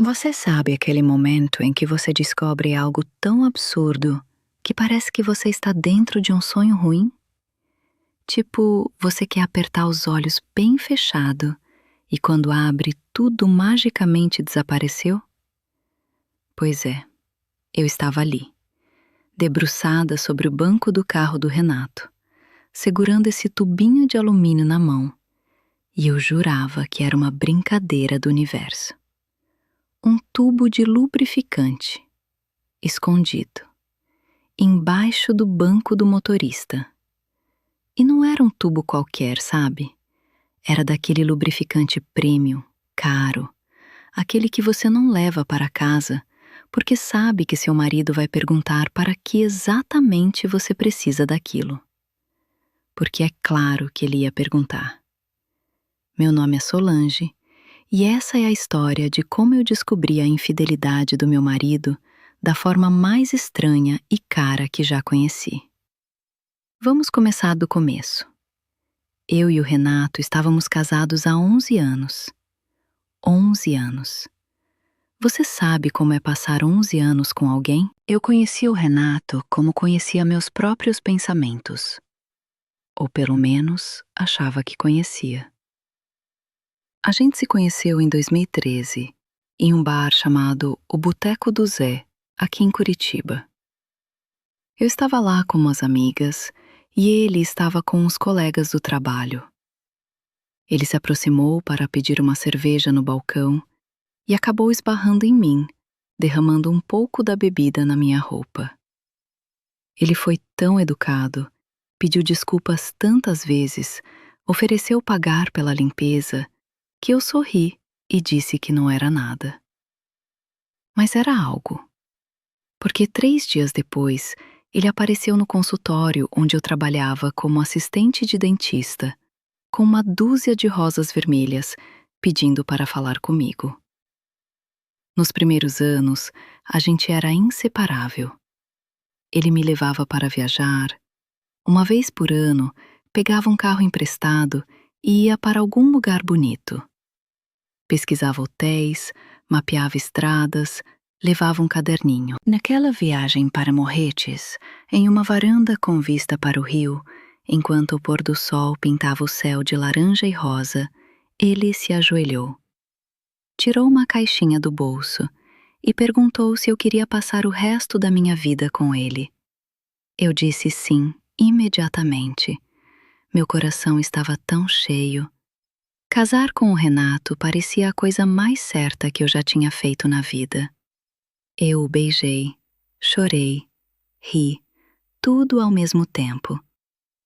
Você sabe aquele momento em que você descobre algo tão absurdo que parece que você está dentro de um sonho ruim? Tipo, você quer apertar os olhos bem fechado e quando abre, tudo magicamente desapareceu? Pois é, eu estava ali, debruçada sobre o banco do carro do Renato, segurando esse tubinho de alumínio na mão, e eu jurava que era uma brincadeira do universo. Um tubo de lubrificante, escondido, embaixo do banco do motorista. E não era um tubo qualquer, sabe? Era daquele lubrificante premium, caro, aquele que você não leva para casa, porque sabe que seu marido vai perguntar para que exatamente você precisa daquilo. Porque é claro que ele ia perguntar. Meu nome é Solange, e essa é a história de como eu descobri a infidelidade do meu marido da forma mais estranha e cara que já conheci. Vamos começar do começo. Eu e o Renato estávamos casados há 11 anos. 11 anos. Você sabe como é passar 11 anos com alguém? Eu conhecia o Renato como conhecia meus próprios pensamentos. Ou pelo menos, achava que conhecia. A gente se conheceu em 2013, em um bar chamado O Boteco do Zé, aqui em Curitiba. Eu estava lá com umas amigas e ele estava com uns colegas do trabalho. Ele se aproximou para pedir uma cerveja no balcão e acabou esbarrando em mim, derramando um pouco da bebida na minha roupa. Ele foi tão educado, pediu desculpas tantas vezes, ofereceu pagar pela limpeza, que eu sorri e disse que não era nada. Mas era algo. Porque 3 dias depois, ele apareceu no consultório onde eu trabalhava como assistente de dentista, com uma dúzia de rosas vermelhas, pedindo para falar comigo. Nos primeiros anos, a gente era inseparável. Ele me levava para viajar. Uma vez por ano, pegava um carro emprestado e ia para algum lugar bonito. Pesquisava hotéis, mapeava estradas, levava um caderninho. Naquela viagem para Morretes, em uma varanda com vista para o rio, enquanto o pôr do sol pintava o céu de laranja e rosa, ele se ajoelhou. Tirou uma caixinha do bolso e perguntou se eu queria passar o resto da minha vida com ele. Eu disse sim, imediatamente. Meu coração estava tão cheio. Casar com o Renato parecia a coisa mais certa que eu já tinha feito na vida. Eu o beijei, chorei, ri, tudo ao mesmo tempo.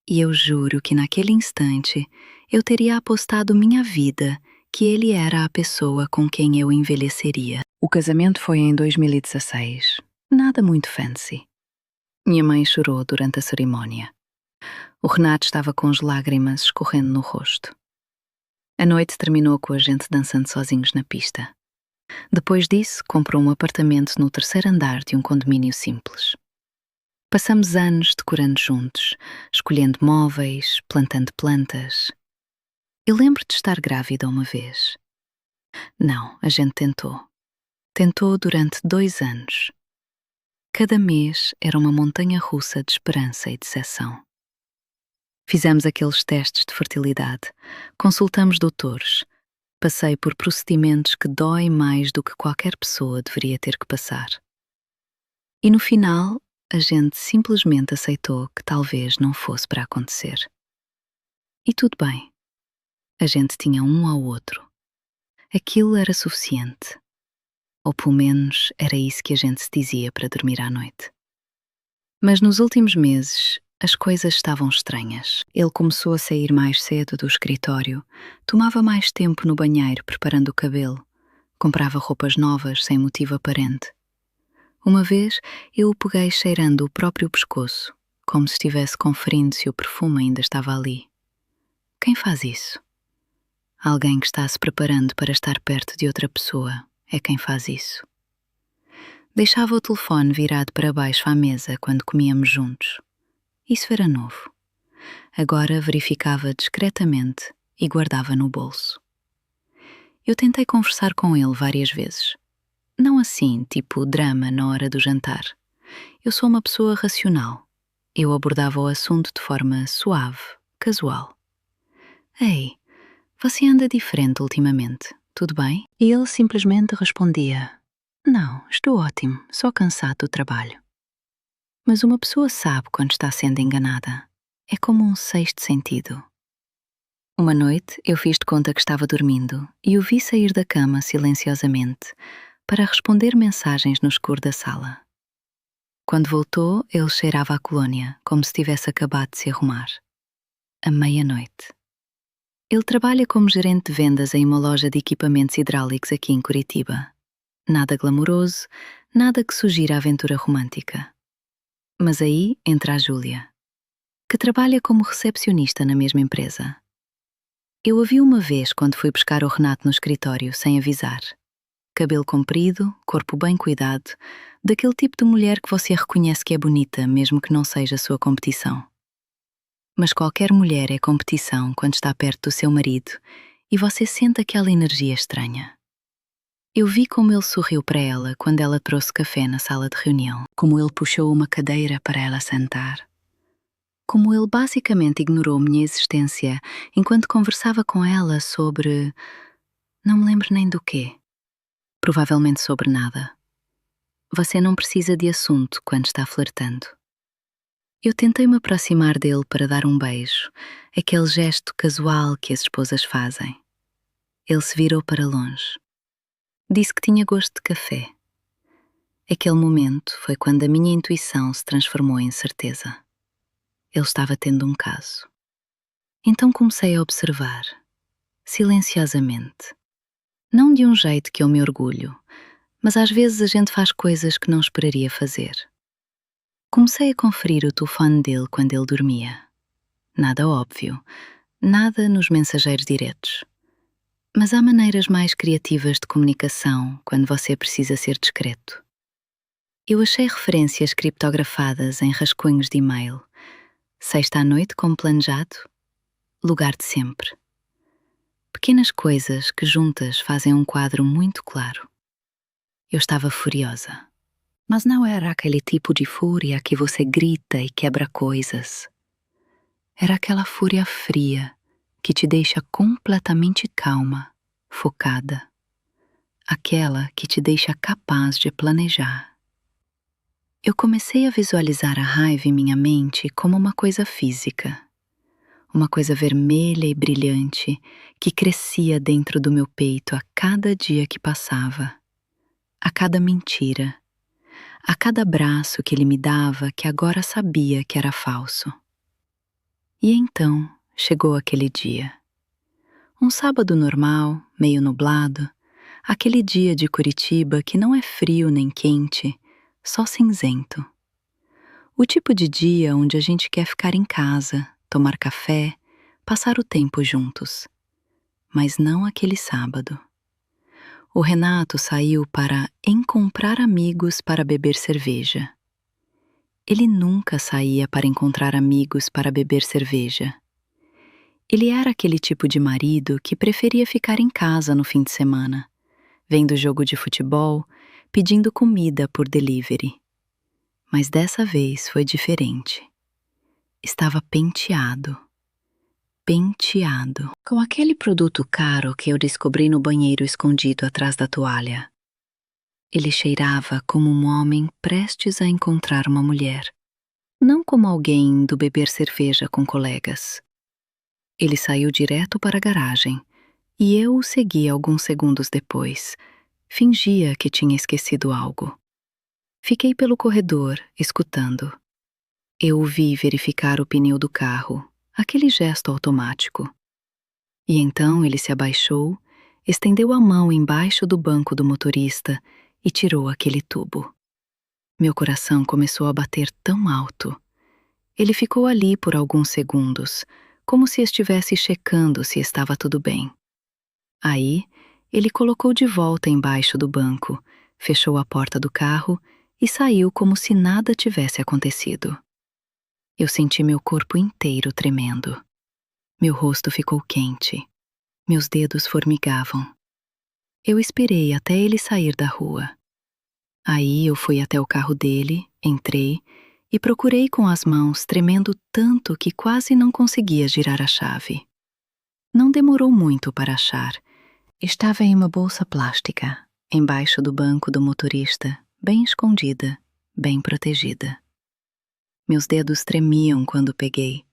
E eu juro que naquele instante eu teria apostado minha vida que ele era a pessoa com quem eu envelheceria. O casamento foi em 2016. Nada muito fancy. Minha mãe chorou durante a cerimônia. O Renato estava com as lágrimas escorrendo no rosto. A noite terminou com a gente dançando sozinhos na pista. Depois disso, comprou um apartamento no 3º andar de um condomínio simples. Passamos anos decorando juntos, escolhendo móveis, plantando plantas. Eu lembro de estar grávida uma vez. Não, a gente tentou. Tentou durante 2 anos. Cada mês era uma montanha-russa de esperança e decepção. Fizemos aqueles testes de fertilidade, consultamos doutores, passei por procedimentos que doem mais do que qualquer pessoa deveria ter que passar. E no final, a gente simplesmente aceitou que talvez não fosse para acontecer. E tudo bem. A gente tinha um ao outro. Aquilo era suficiente. Ou pelo menos era isso que a gente se dizia para dormir à noite. Mas nos últimos meses, as coisas estavam estranhas. Ele começou a sair mais cedo do escritório, tomava mais tempo no banheiro preparando o cabelo, comprava roupas novas sem motivo aparente. Uma vez, eu o peguei cheirando o próprio pescoço, como se estivesse conferindo se o perfume ainda estava ali. Quem faz isso? Alguém que está se preparando para estar perto de outra pessoa é quem faz isso. Deixava o telefone virado para baixo à mesa quando comíamos juntos. Isso era novo. Agora verificava discretamente e guardava no bolso. Eu tentei conversar com ele várias vezes. Não assim, tipo drama na hora do jantar. Eu sou uma pessoa racional. Eu abordava o assunto de forma suave, casual. Ei, você anda diferente ultimamente, tudo bem? E ele simplesmente respondia: Não, estou ótimo, só cansado do trabalho. Mas uma pessoa sabe quando está sendo enganada. É como um sexto sentido. Uma noite eu fiz de conta que estava dormindo e o vi sair da cama silenciosamente para responder mensagens no escuro da sala. Quando voltou, ele cheirava a colônia, como se tivesse acabado de se arrumar. À meia-noite. Ele trabalha como gerente de vendas em uma loja de equipamentos hidráulicos aqui em Curitiba. Nada glamouroso, nada que sugira aventura romântica. Mas aí entra a Júlia, que trabalha como recepcionista na mesma empresa. Eu a vi uma vez quando fui buscar o Renato no escritório, sem avisar. Cabelo comprido, corpo bem cuidado, daquele tipo de mulher que você reconhece que é bonita, mesmo que não seja a sua competição. Mas qualquer mulher é competição quando está perto do seu marido e você sente aquela energia estranha. Eu vi como ele sorriu para ela quando ela trouxe café na sala de reunião, como ele puxou uma cadeira para ela sentar, como ele basicamente ignorou minha existência enquanto conversava com ela sobre... não me lembro nem do quê. Provavelmente sobre nada. Você não precisa de assunto quando está flertando. Eu tentei me aproximar dele para dar um beijo, aquele gesto casual que as esposas fazem. Ele se virou para longe. Disse que tinha gosto de café. Aquele momento foi quando a minha intuição se transformou em certeza. Ele estava tendo um caso. Então comecei a observar, silenciosamente. Não de um jeito que eu me orgulho, mas às vezes a gente faz coisas que não esperaria fazer. Comecei a conferir o telefone dele quando ele dormia. Nada óbvio, nada nos mensageiros diretos. Mas há maneiras mais criativas de comunicação quando você precisa ser discreto. Eu achei referências criptografadas em rascunhos de e-mail. Sexta à noite como planejado, lugar de sempre. Pequenas coisas que juntas fazem um quadro muito claro. Eu estava furiosa. Mas não era aquele tipo de fúria que você grita e quebra coisas. Era aquela fúria fria que te deixa completamente calma, focada. Aquela que te deixa capaz de planejar. Eu comecei a visualizar a raiva em minha mente como uma coisa física. Uma coisa vermelha e brilhante que crescia dentro do meu peito a cada dia que passava. A cada mentira. A cada abraço que ele me dava que agora sabia que era falso. E então chegou aquele dia. Um sábado normal, meio nublado, aquele dia de Curitiba que não é frio nem quente, só cinzento. O tipo de dia onde a gente quer ficar em casa, tomar café, passar o tempo juntos. Mas não aquele sábado. O Renato saiu para encontrar amigos para beber cerveja. Ele nunca saía para encontrar amigos para beber cerveja. Ele era aquele tipo de marido que preferia ficar em casa no fim de semana, vendo jogo de futebol, pedindo comida por delivery. Mas dessa vez foi diferente. Estava penteado. Penteado. Com aquele produto caro que eu descobri no banheiro escondido atrás da toalha. Ele cheirava como um homem prestes a encontrar uma mulher. Não como alguém indo beber cerveja com colegas. Ele saiu direto para a garagem e eu o segui alguns segundos depois. Fingia que tinha esquecido algo. Fiquei pelo corredor, escutando. Eu o vi verificar o pneu do carro, aquele gesto automático. E então ele se abaixou, estendeu a mão embaixo do banco do motorista e tirou aquele tubo. Meu coração começou a bater tão alto. Ele ficou ali por alguns segundos, como se estivesse checando se estava tudo bem. Aí, ele colocou de volta embaixo do banco, fechou a porta do carro e saiu como se nada tivesse acontecido. Eu senti meu corpo inteiro tremendo. Meu rosto ficou quente. Meus dedos formigavam. Eu esperei até ele sair da rua. Aí eu fui até o carro dele, entrei e procurei com as mãos, tremendo tanto que quase não conseguia girar a chave. Não demorou muito para achar. Estava em uma bolsa plástica, embaixo do banco do motorista, bem escondida, bem protegida. Meus dedos tremiam quando peguei.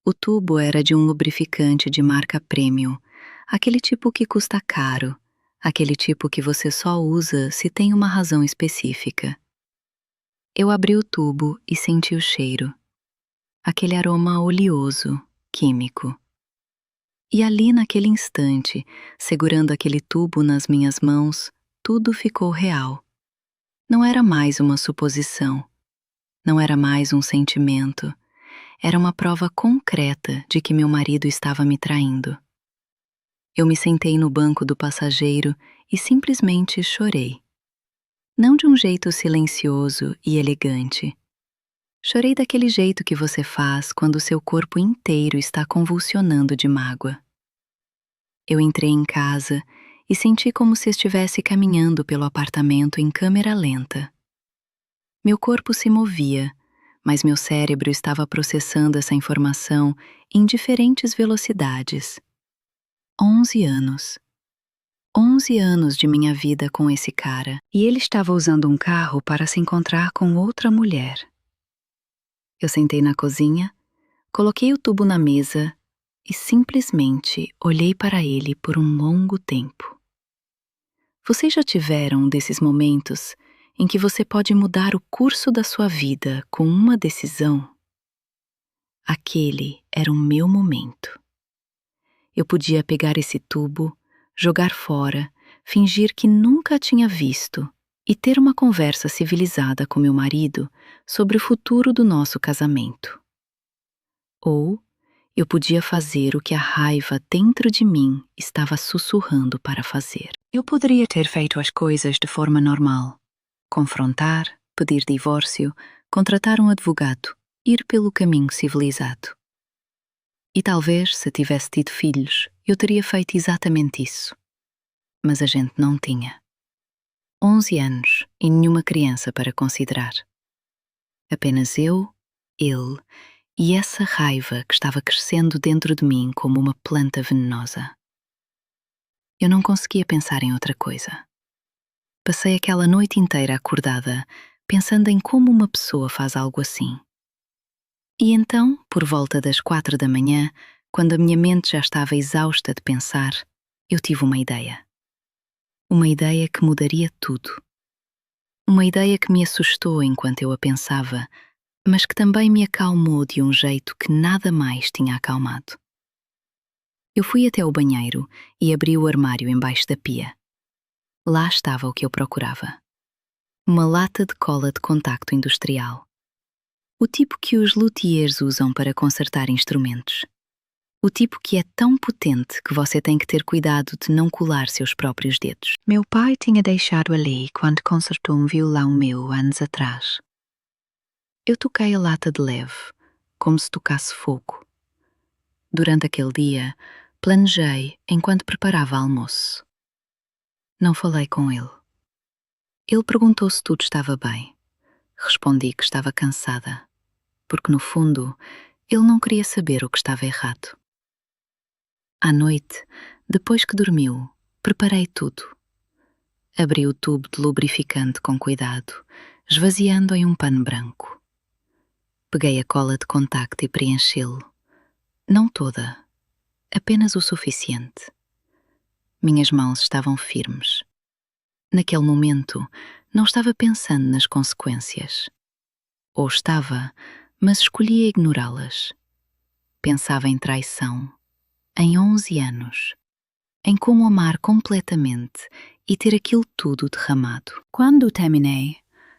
O tubo era de um lubrificante de marca premium, aquele tipo que custa caro, aquele tipo que você só usa se tem uma razão específica. Eu abri o tubo e senti o cheiro, aquele aroma oleoso, químico. E ali naquele instante, segurando aquele tubo nas minhas mãos, tudo ficou real. Não era mais uma suposição, não era mais um sentimento, era uma prova concreta de que meu marido estava me traindo. Eu me sentei no banco do passageiro e simplesmente chorei. Não de um jeito silencioso e elegante. Chorei daquele jeito que você faz quando seu corpo inteiro está convulsionando de mágoa. Eu entrei em casa e senti como se estivesse caminhando pelo apartamento em câmera lenta. Meu corpo se movia, mas meu cérebro estava processando essa informação em diferentes velocidades. 11 anos. 11 anos de minha vida com esse cara, e ele estava usando um carro para se encontrar com outra mulher. Eu sentei na cozinha, coloquei o tubo na mesa e simplesmente olhei para ele por um longo tempo. Vocês já tiveram um desses momentos em que você pode mudar o curso da sua vida com uma decisão? Aquele era o meu momento. Eu podia pegar esse tubo, jogar fora, fingir que nunca tinha visto e ter uma conversa civilizada com meu marido sobre o futuro do nosso casamento. Ou eu podia fazer o que a raiva dentro de mim estava sussurrando para fazer. Eu poderia ter feito as coisas de forma normal. Confrontar, pedir divórcio, contratar um advogado, ir pelo caminho civilizado. E talvez, se tivesse tido filhos, eu teria feito exatamente isso. Mas a gente não tinha. 11 anos e nenhuma criança para considerar. Apenas eu, ele e essa raiva que estava crescendo dentro de mim como uma planta venenosa. Eu não conseguia pensar em outra coisa. Passei aquela noite inteira acordada, pensando em como uma pessoa faz algo assim. E então, por volta das 4 da manhã, quando a minha mente já estava exausta de pensar, eu tive uma ideia. Uma ideia que mudaria tudo. Uma ideia que me assustou enquanto eu a pensava, mas que também me acalmou de um jeito que nada mais tinha acalmado. Eu fui até o banheiro e abri o armário embaixo da pia. Lá estava o que eu procurava. Uma lata de cola de contacto industrial. O tipo que os luthiers usam para consertar instrumentos. O tipo que é tão potente que você tem que ter cuidado de não colar seus próprios dedos. Meu pai tinha deixado ali quando consertou um violão meu anos atrás. Eu toquei a lata de leve, como se tocasse fogo. Durante aquele dia, planejei enquanto preparava almoço. Não falei com ele. Ele perguntou se tudo estava bem. Respondi que estava cansada, porque no fundo, ele não queria saber o que estava errado. À noite, depois que dormiu, preparei tudo. Abri o tubo de lubrificante com cuidado, esvaziando em um pano branco. Peguei a cola de contacto e preenchi-lo. Não toda, apenas o suficiente. Minhas mãos estavam firmes. Naquele momento, não estava pensando nas consequências. Ou estava, mas escolhia ignorá-las. Pensava em traição, em 11 anos, em como amar completamente e ter aquilo tudo derramado. Quando terminei,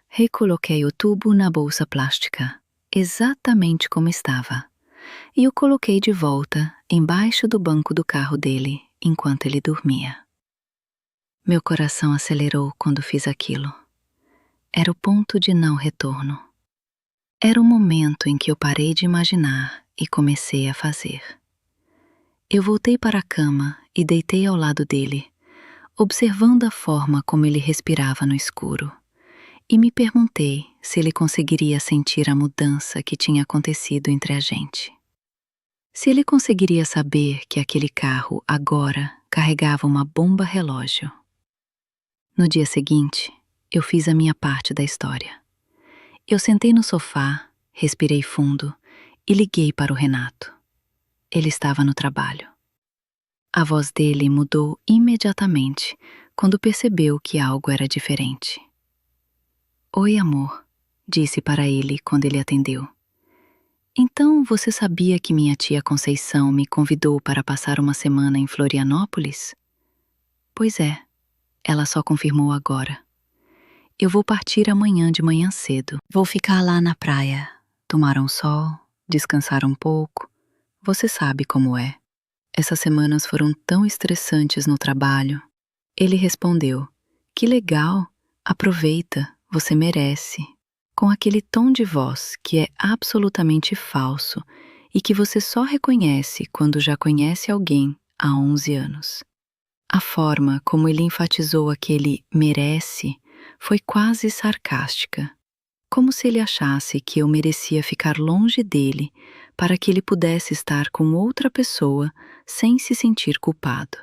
recoloquei o tubo na bolsa plástica, exatamente como estava, e o coloquei de volta embaixo do banco do carro dele enquanto ele dormia. Meu coração acelerou quando fiz aquilo. Era o ponto de não retorno. Era o momento em que eu parei de imaginar e comecei a fazer. Eu voltei para a cama e deitei ao lado dele, observando a forma como ele respirava no escuro, E me perguntei se ele conseguiria sentir a mudança que tinha acontecido entre a gente. Se ele conseguiria saber que aquele carro agora carregava uma bomba relógio. No dia seguinte, eu fiz a minha parte da história. Eu sentei no sofá, respirei fundo e liguei para o Renato. Ele estava no trabalho. A voz dele mudou imediatamente quando percebeu que algo era diferente. Oi, amor, disse para ele quando ele atendeu. Então você sabia que minha tia Conceição me convidou para passar uma semana em Florianópolis? Pois é, ela só confirmou agora. Eu vou partir amanhã de manhã cedo. Vou ficar lá na praia, tomar um sol, descansar um pouco. Você sabe como é. Essas semanas foram tão estressantes no trabalho. Ele respondeu: que legal, aproveita, você merece. Com aquele tom de voz que é absolutamente falso e que você só reconhece quando já conhece alguém há 11 anos. A forma como ele enfatizou aquele merece foi quase sarcástica, como se ele achasse que eu merecia ficar longe dele para que ele pudesse estar com outra pessoa sem se sentir culpado.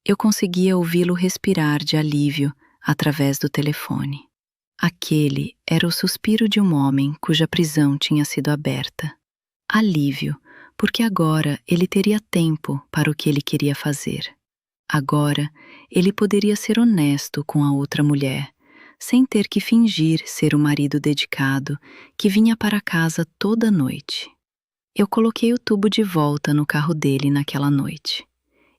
Eu conseguia ouvi-lo respirar de alívio através do telefone. Aquele era o suspiro de um homem cuja prisão tinha sido aberta. Alívio, porque agora ele teria tempo para o que ele queria fazer. Agora ele poderia ser honesto com a outra mulher, sem ter que fingir ser o marido dedicado que vinha para casa toda noite. Eu coloquei o tubo de volta no carro dele naquela noite.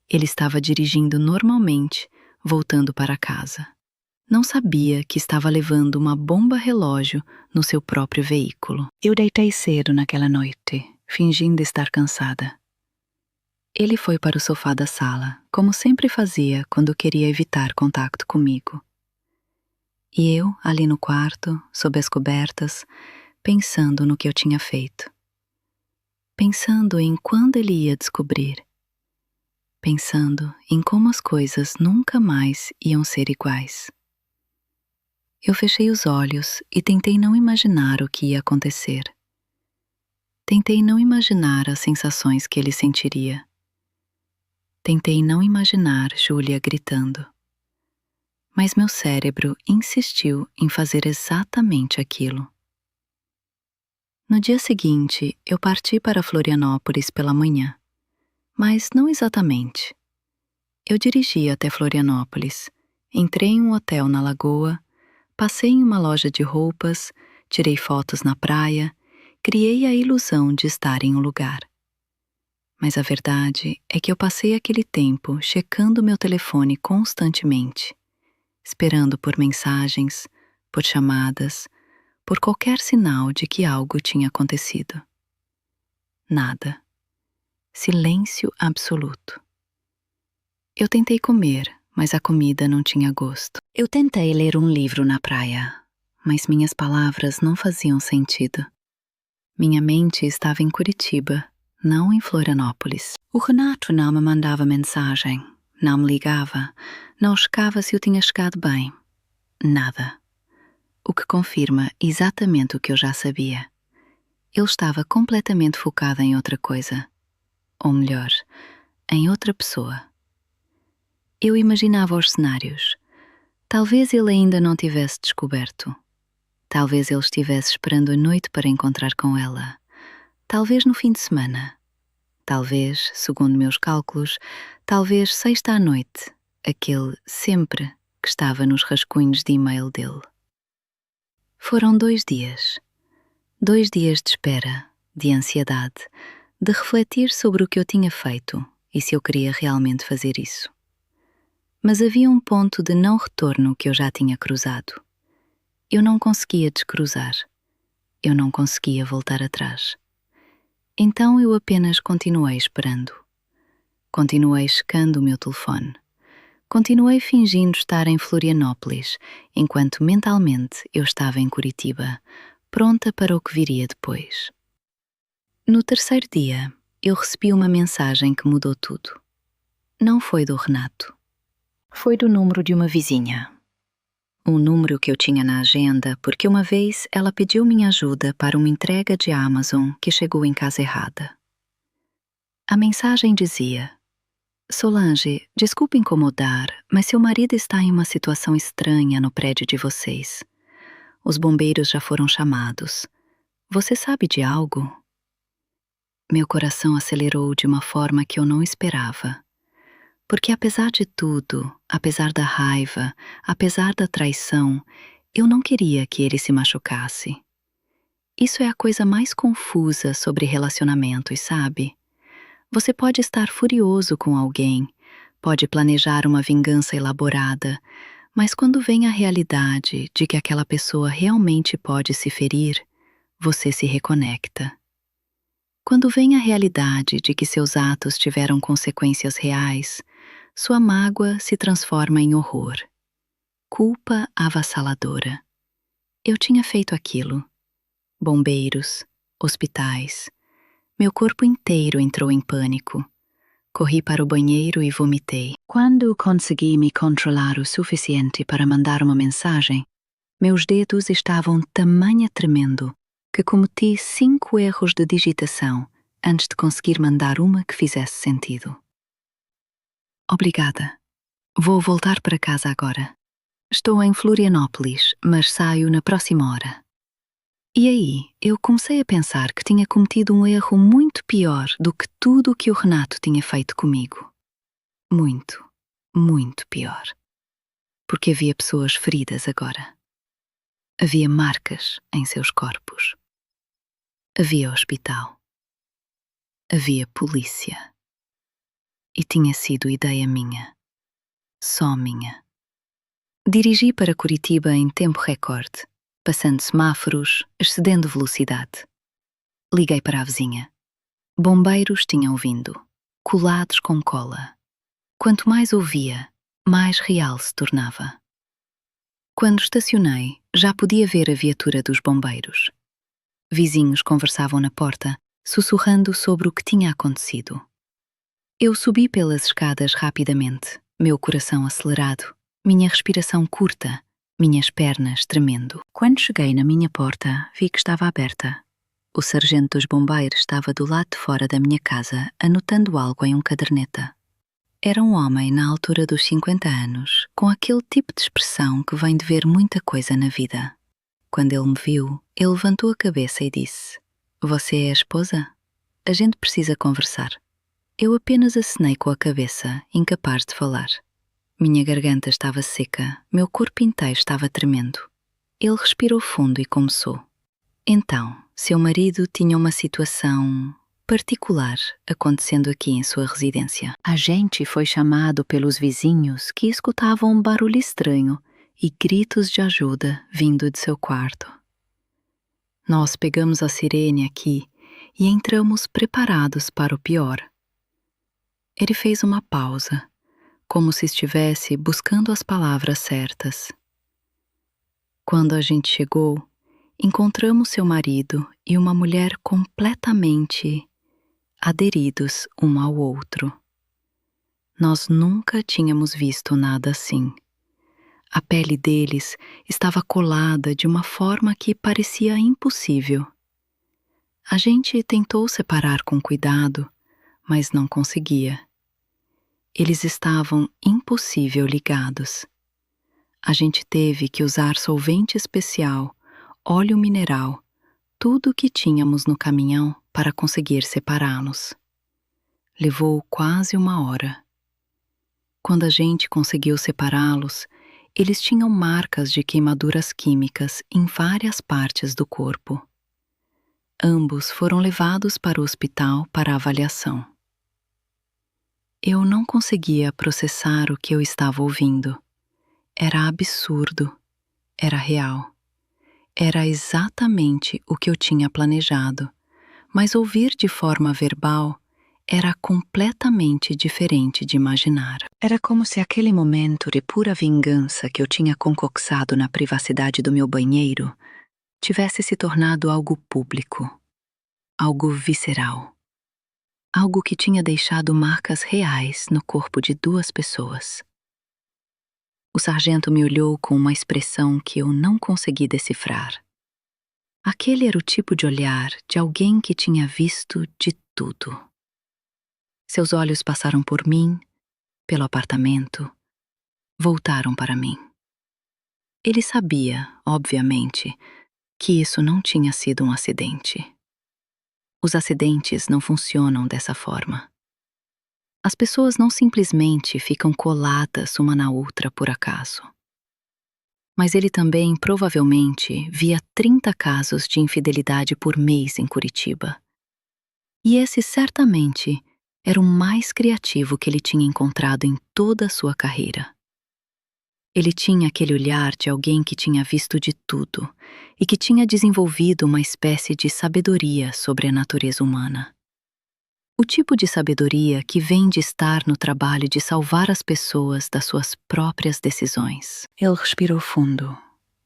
Ele estava dirigindo normalmente, voltando para casa. Não sabia que estava levando uma bomba relógio no seu próprio veículo. Eu deitei cedo naquela noite, fingindo estar cansada. Ele foi para o sofá da sala, como sempre fazia quando queria evitar contato comigo. E eu, ali no quarto, sob as cobertas, pensando no que eu tinha feito. Pensando em quando ele ia descobrir. Pensando em como as coisas nunca mais iam ser iguais. Eu fechei os olhos e tentei não imaginar o que ia acontecer. Tentei não imaginar as sensações que ele sentiria. Tentei não imaginar Júlia gritando. Mas meu cérebro insistiu em fazer exatamente aquilo. No dia seguinte, eu parti para Florianópolis pela manhã. Mas não exatamente. Eu dirigi até Florianópolis, entrei em um hotel na lagoa, passei em uma loja de roupas, tirei fotos na praia, criei a ilusão de estar em um lugar. Mas a verdade é que eu passei aquele tempo checando meu telefone constantemente, esperando por mensagens, por chamadas, por qualquer sinal de que algo tinha acontecido. Nada. Silêncio absoluto. Eu tentei comer, mas a comida não tinha gosto. Eu tentei ler um livro na praia, mas minhas palavras não faziam sentido. Minha mente estava em Curitiba, não em Florianópolis. O Renato não me mandava mensagem, não me ligava, não checava se eu tinha chegado bem. Nada. O que confirma exatamente o que eu já sabia. Ele estava completamente focado em outra coisa. Ou melhor, em outra pessoa. Eu imaginava os cenários. Talvez ele ainda não tivesse descoberto. Talvez ele estivesse esperando a noite para encontrar com ela. Talvez no fim de semana. Talvez, segundo meus cálculos, talvez sexta à noite, aquele sempre que estava nos rascunhos de e-mail dele. Foram 2 dias. 2 dias de espera, de ansiedade, de refletir sobre o que eu tinha feito e se eu queria realmente fazer isso. Mas havia um ponto de não retorno que eu já tinha cruzado. Eu não conseguia descruzar. Eu não conseguia voltar atrás. Então eu apenas continuei esperando. Continuei checando o meu telefone. Continuei fingindo estar em Florianópolis, enquanto mentalmente eu estava em Curitiba, pronta para o que viria depois. No 3º dia, eu recebi uma mensagem que mudou tudo. Não foi do Renato. Foi do número de uma vizinha. o número que eu tinha na agenda porque uma vez ela pediu minha ajuda para uma entrega de Amazon que chegou em casa errada. A mensagem dizia: Solange, desculpe incomodar, mas seu marido está em uma situação estranha no prédio de vocês. Os bombeiros já foram chamados. Você sabe de algo? Meu coração acelerou de uma forma que eu não esperava. Porque apesar de tudo, apesar da raiva, apesar da traição, eu não queria que ele se machucasse. Isso é a coisa mais confusa sobre relacionamentos, sabe? Você pode estar furioso com alguém, pode planejar uma vingança elaborada, mas quando vem a realidade de que aquela pessoa realmente pode se ferir, você se reconecta. Quando vem a realidade de que seus atos tiveram consequências reais, sua mágoa se transforma em horror. Culpa avassaladora. Eu tinha feito aquilo. Bombeiros, hospitais. Meu corpo inteiro entrou em pânico. Corri para o banheiro e vomitei. Quando consegui me controlar o suficiente para mandar uma mensagem, meus dedos estavam tamanha tremendo que cometi 5 erros de digitação antes de conseguir mandar uma que fizesse sentido. Obrigada. Vou voltar para casa agora. Estou em Florianópolis, mas saio na próxima hora. E aí, eu comecei a pensar que tinha cometido um erro muito pior do que tudo o que o Renato tinha feito comigo. Muito, muito pior. Porque havia pessoas feridas agora. Havia marcas em seus corpos. Havia hospital. Havia polícia. E tinha sido ideia minha. Só minha. Dirigi para Curitiba em tempo recorde, passando semáforos, excedendo velocidade. Liguei para a vizinha. Bombeiros tinham vindo, colados com cola. Quanto mais ouvia, mais real se tornava. Quando estacionei, já podia ver a viatura dos bombeiros. Vizinhos conversavam na porta, sussurrando sobre o que tinha acontecido. Eu subi pelas escadas rapidamente, meu coração acelerado, minha respiração curta, minhas pernas tremendo. Quando cheguei na minha porta, vi que estava aberta. O sargento dos bombeiros estava do lado de fora da minha casa, anotando algo em um caderneta. Era um homem na altura dos 50 anos, com aquele tipo de expressão que vem de ver muita coisa na vida. Quando ele me viu, ele levantou a cabeça e disse: Você é a esposa? A gente precisa conversar. Eu apenas acenei com a cabeça, incapaz de falar. Minha garganta estava seca, meu corpo inteiro estava tremendo. Ele respirou fundo e começou. Então, seu marido tinha uma situação particular acontecendo aqui em sua residência. A gente foi chamado pelos vizinhos que escutavam um barulho estranho e gritos de ajuda vindo de seu quarto. Nós pegamos a sirene aqui e entramos preparados para o pior. Ele fez uma pausa, como se estivesse buscando as palavras certas. Quando a gente chegou, encontramos seu marido e uma mulher completamente aderidos um ao outro. Nós nunca tínhamos visto nada assim. A pele deles estava colada de uma forma que parecia impossível. A gente tentou separar com cuidado, mas não conseguia. Eles estavam impossível ligados. A gente teve que usar solvente especial, óleo mineral, tudo o que tínhamos no caminhão para conseguir separá-los. Levou quase 1 hora. Quando a gente conseguiu separá-los, eles tinham marcas de queimaduras químicas em várias partes do corpo. Ambos foram levados para o hospital para avaliação. Eu não conseguia processar o que eu estava ouvindo. Era absurdo. Era real. Era exatamente o que eu tinha planejado, mas ouvir de forma verbal era completamente diferente de imaginar. Era como se aquele momento de pura vingança que eu tinha concoxado na privacidade do meu banheiro tivesse se tornado algo público, algo visceral, algo que tinha deixado marcas reais no corpo de 2 pessoas. O sargento me olhou com uma expressão que eu não consegui decifrar. Aquele era o tipo de olhar de alguém que tinha visto de tudo. Seus olhos passaram por mim, pelo apartamento, voltaram para mim. Ele sabia, obviamente, que isso não tinha sido um acidente. Os acidentes não funcionam dessa forma. As pessoas não simplesmente ficam coladas uma na outra por acaso. Mas ele também, provavelmente, via 30 casos de infidelidade por mês em Curitiba. E esse certamente era o mais criativo que ele tinha encontrado em toda a sua carreira. Ele tinha aquele olhar de alguém que tinha visto de tudo e que tinha desenvolvido uma espécie de sabedoria sobre a natureza humana. O tipo de sabedoria que vem de estar no trabalho de salvar as pessoas das suas próprias decisões. Ele respirou fundo,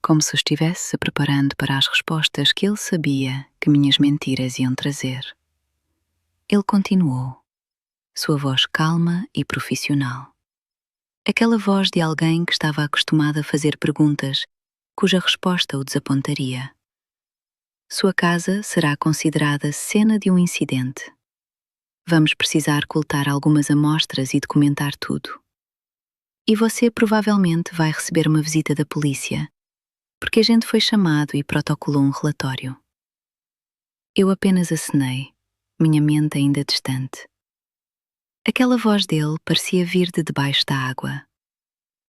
como se estivesse se preparando para as respostas que ele sabia que minhas mentiras iam trazer. Ele continuou, sua voz calma e profissional. Aquela voz de alguém que estava acostumado a fazer perguntas cuja resposta o desapontaria. Sua casa será considerada cena de um incidente. Vamos precisar coletar algumas amostras e documentar tudo. E você provavelmente vai receber uma visita da polícia, porque a gente foi chamado e protocolou um relatório. Eu apenas acenei, minha mente ainda distante. Aquela voz dele parecia vir de debaixo da água,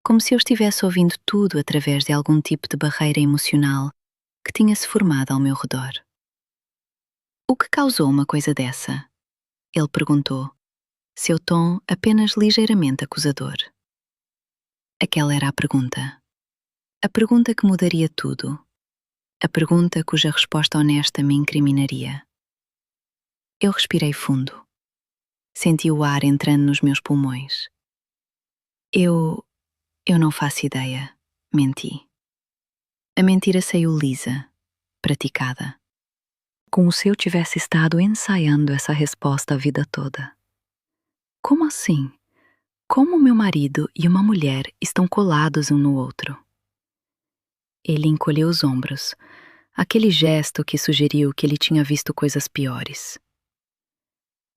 como se eu estivesse ouvindo tudo através de algum tipo de barreira emocional que tinha se formado ao meu redor. O que causou uma coisa dessa? Ele perguntou, seu tom apenas ligeiramente acusador. Aquela era a pergunta. A pergunta que mudaria tudo. A pergunta cuja resposta honesta me incriminaria. Eu respirei fundo. Senti o ar entrando nos meus pulmões. Eu não faço ideia, menti. A mentira saiu lisa, praticada. Como se eu tivesse estado ensaiando essa resposta a vida toda. Como assim? Como meu marido e uma mulher estão colados um no outro? Ele encolheu os ombros, aquele gesto que sugeriu que ele tinha visto coisas piores.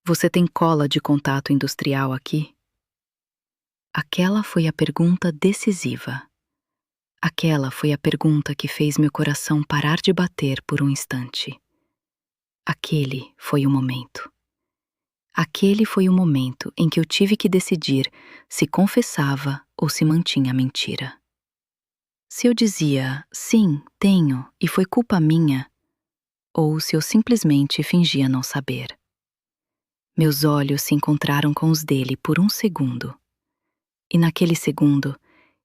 Você tem cola de contato industrial aqui? Aquela foi a pergunta decisiva. Aquela foi a pergunta que fez meu coração parar de bater por um instante. Aquele foi o momento. Aquele foi o momento em que eu tive que decidir se confessava ou se mantinha a mentira. Se eu dizia, sim, tenho, e foi culpa minha, ou se eu simplesmente fingia não saber. Meus olhos se encontraram com os dele por um segundo. E naquele segundo,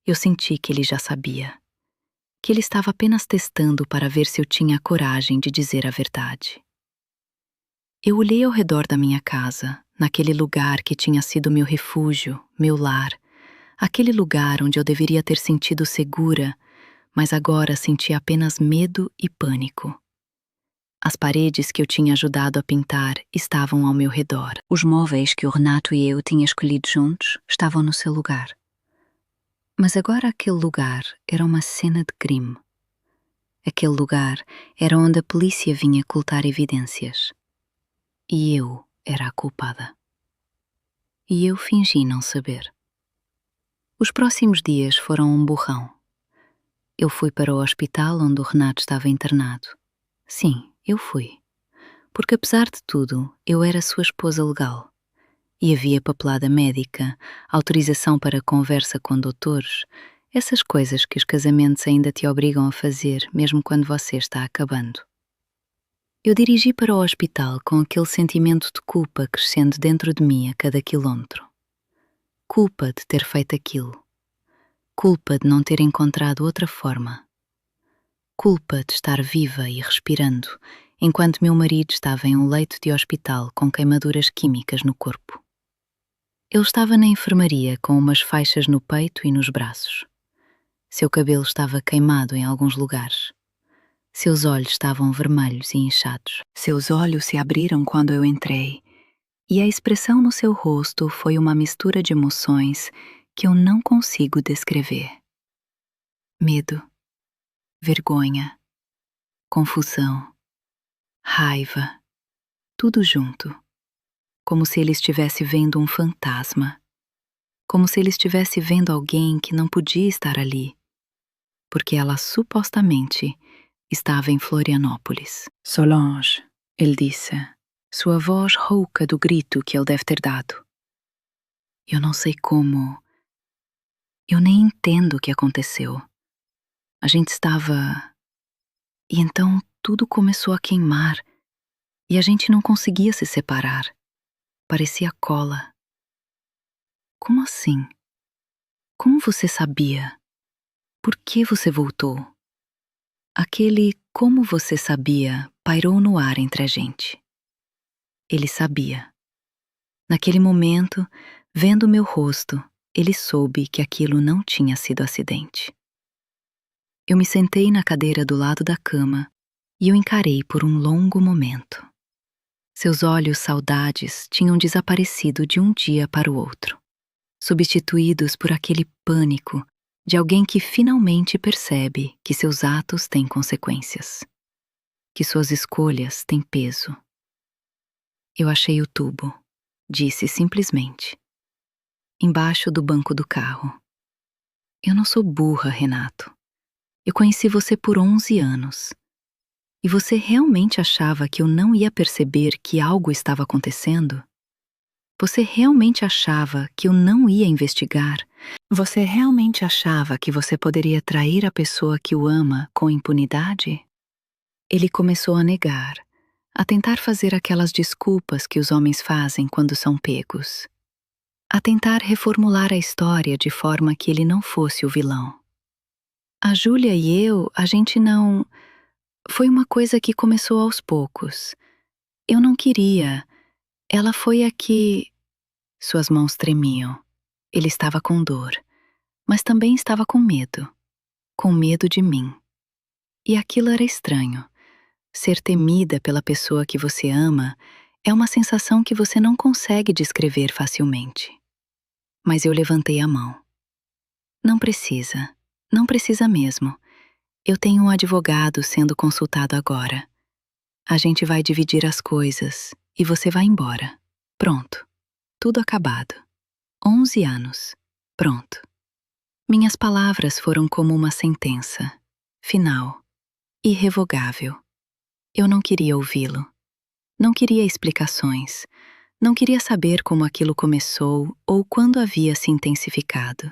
eu senti que ele já sabia. Que ele estava apenas testando para ver se eu tinha a coragem de dizer a verdade. Eu olhei ao redor da minha casa, naquele lugar que tinha sido meu refúgio, meu lar, aquele lugar onde eu deveria ter sentido segura, mas agora sentia apenas medo e pânico. As paredes que eu tinha ajudado a pintar estavam ao meu redor. Os móveis que o Renato e eu tinha escolhido juntos estavam no seu lugar. Mas agora aquele lugar era uma cena de crime. Aquele lugar era onde a polícia vinha coletar evidências. E eu era a culpada. E eu fingi não saber. Os próximos dias foram um borrão. Eu fui para o hospital onde o Renato estava internado. Sim, eu fui. Porque apesar de tudo, eu era sua esposa legal. E havia papelada médica, autorização para conversa com doutores, essas coisas que os casamentos ainda te obrigam a fazer, mesmo quando você está acabando. Eu dirigi para o hospital com aquele sentimento de culpa crescendo dentro de mim a cada quilômetro. Culpa de ter feito aquilo. Culpa de não ter encontrado outra forma. Culpa de estar viva e respirando, enquanto meu marido estava em um leito de hospital com queimaduras químicas no corpo. Ele estava na enfermaria com umas faixas no peito e nos braços. Seu cabelo estava queimado em alguns lugares. Seus olhos estavam vermelhos e inchados. Seus olhos se abriram quando eu entrei, e a expressão no seu rosto foi uma mistura de emoções que eu não consigo descrever. Medo, vergonha, confusão, raiva, tudo junto, como se ele estivesse vendo um fantasma, como se ele estivesse vendo alguém que não podia estar ali, porque ela supostamente estava em Florianópolis. Solange, ele disse, sua voz rouca do grito que ele deve ter dado. Eu não sei como. Eu nem entendo o que aconteceu. A gente estava. E então tudo começou a queimar e a gente não conseguia se separar. Parecia cola. Como assim? Como você sabia? Por que você voltou? Aquele como você sabia pairou no ar entre a gente. Ele sabia. Naquele momento, vendo meu rosto, ele soube que aquilo não tinha sido acidente. Eu me sentei na cadeira do lado da cama e o encarei por um longo momento. Seus olhos saudades tinham desaparecido de um dia para o outro, substituídos por aquele pânico de alguém que finalmente percebe que seus atos têm consequências, que suas escolhas têm peso. Eu achei o tubo, disse simplesmente, embaixo do banco do carro. Eu não sou burra, Renato. Eu conheci você por 11 anos. E você realmente achava que eu não ia perceber que algo estava acontecendo? Você realmente achava que eu não ia investigar? Você realmente achava que você poderia trair a pessoa que o ama com impunidade? Ele começou a negar, a tentar fazer aquelas desculpas que os homens fazem quando são pegos, a tentar reformular a história de forma que ele não fosse o vilão. A Júlia e eu, a gente não... Foi uma coisa que começou aos poucos. Eu não queria. Ela foi a que... Suas mãos tremiam. Ele estava com dor, mas também estava com medo de mim. E aquilo era estranho. Ser temida pela pessoa que você ama é uma sensação que você não consegue descrever facilmente. Mas eu levantei a mão. Não precisa. Não precisa mesmo. Eu tenho um advogado sendo consultado agora. A gente vai dividir as coisas e você vai embora. Pronto. Tudo acabado. 11 anos. Pronto. Minhas palavras foram como uma sentença. Final. Irrevogável. Eu não queria ouvi-lo. Não queria explicações. Não queria saber como aquilo começou ou quando havia se intensificado.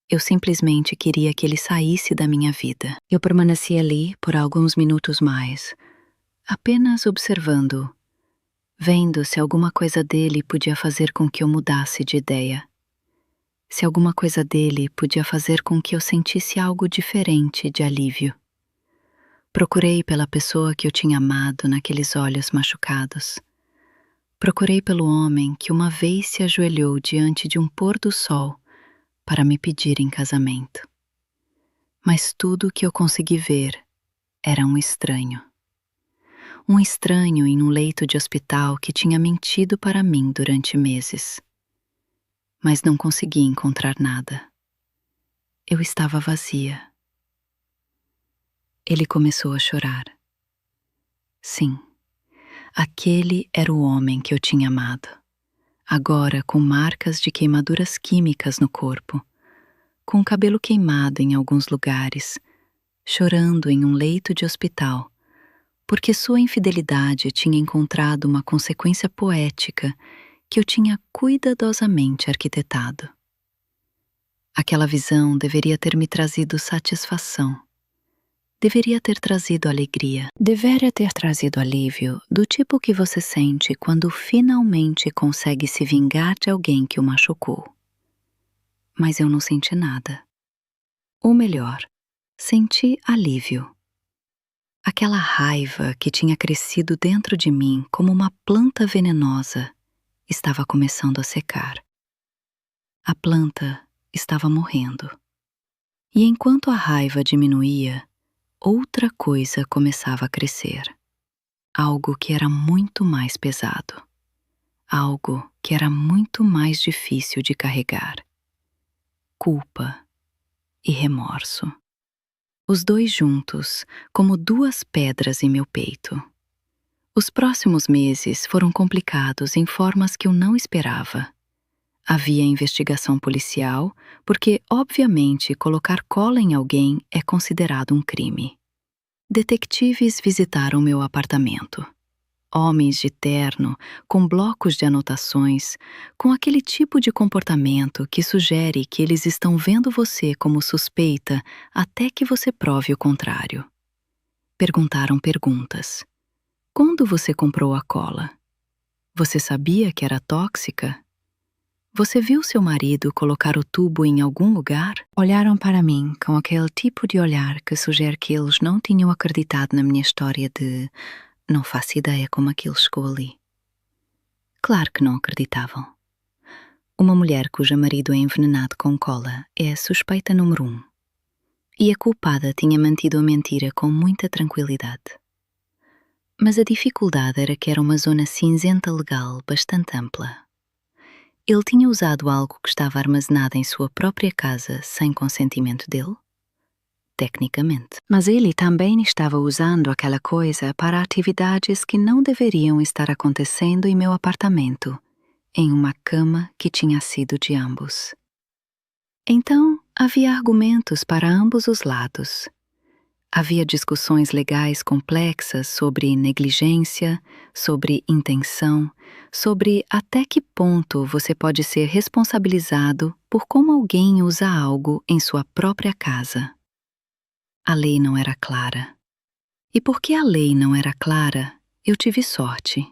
Eu simplesmente queria que ele saísse da minha vida. Eu permaneci ali por alguns minutos mais, apenas observando, vendo se alguma coisa dele podia fazer com que eu mudasse de ideia. Se alguma coisa dele podia fazer com que eu sentisse algo diferente de alívio. Procurei pela pessoa que eu tinha amado naqueles olhos machucados. Procurei pelo homem que uma vez se ajoelhou diante de um pôr do sol para me pedir em casamento. Mas tudo o que eu consegui ver era um estranho. Um estranho em um leito de hospital que tinha mentido para mim durante meses. Mas não consegui encontrar nada. Eu estava vazia. Ele começou a chorar. Sim, aquele era o homem que eu tinha amado. Agora com marcas de queimaduras químicas no corpo, com o cabelo queimado em alguns lugares, chorando em um leito de hospital, porque sua infidelidade tinha encontrado uma consequência poética que eu tinha cuidadosamente arquitetado. Aquela visão deveria ter me trazido satisfação. Deveria ter trazido alegria. Deveria ter trazido alívio do tipo que você sente quando finalmente consegue se vingar de alguém que o machucou. Mas eu não senti nada. Ou melhor, senti alívio. Aquela raiva que tinha crescido dentro de mim como uma planta venenosa estava começando a secar. A planta estava morrendo. E enquanto a raiva diminuía, outra coisa começava a crescer. Algo que era muito mais pesado. Algo que era muito mais difícil de carregar. Culpa e remorso. os dois juntos, como duas pedras em meu peito. Os próximos meses foram complicados em formas que eu não esperava. Havia investigação policial, porque, obviamente, colocar cola em alguém é considerado um crime. Detetives visitaram meu apartamento. Homens de terno, com blocos de anotações, com aquele tipo de comportamento que sugere que eles estão vendo você como suspeita até que você prove o contrário. Perguntaram perguntas. Quando você comprou a cola? Você sabia que era tóxica? Você viu seu marido colocar o tubo em algum lugar? Olharam para mim com aquele tipo de olhar que sugere que eles não tinham acreditado na minha história de não faço ideia como aquilo chegou ali. Claro que não acreditavam. Uma mulher cujo marido é envenenado com cola é a suspeita número 1. E a culpada tinha mantido a mentira com muita tranquilidade. Mas a dificuldade era que era uma zona cinzenta legal bastante ampla. Ele tinha usado algo que estava armazenado em sua própria casa sem consentimento dele? Tecnicamente. Mas ele também estava usando aquela coisa para atividades que não deveriam estar acontecendo em meu apartamento, em uma cama que tinha sido de ambos. Então, havia argumentos para ambos os lados. Havia discussões legais complexas sobre negligência, sobre intenção, sobre até que ponto você pode ser responsabilizado por como alguém usa algo em sua própria casa. A lei não era clara. E porque a lei não era clara, eu tive sorte.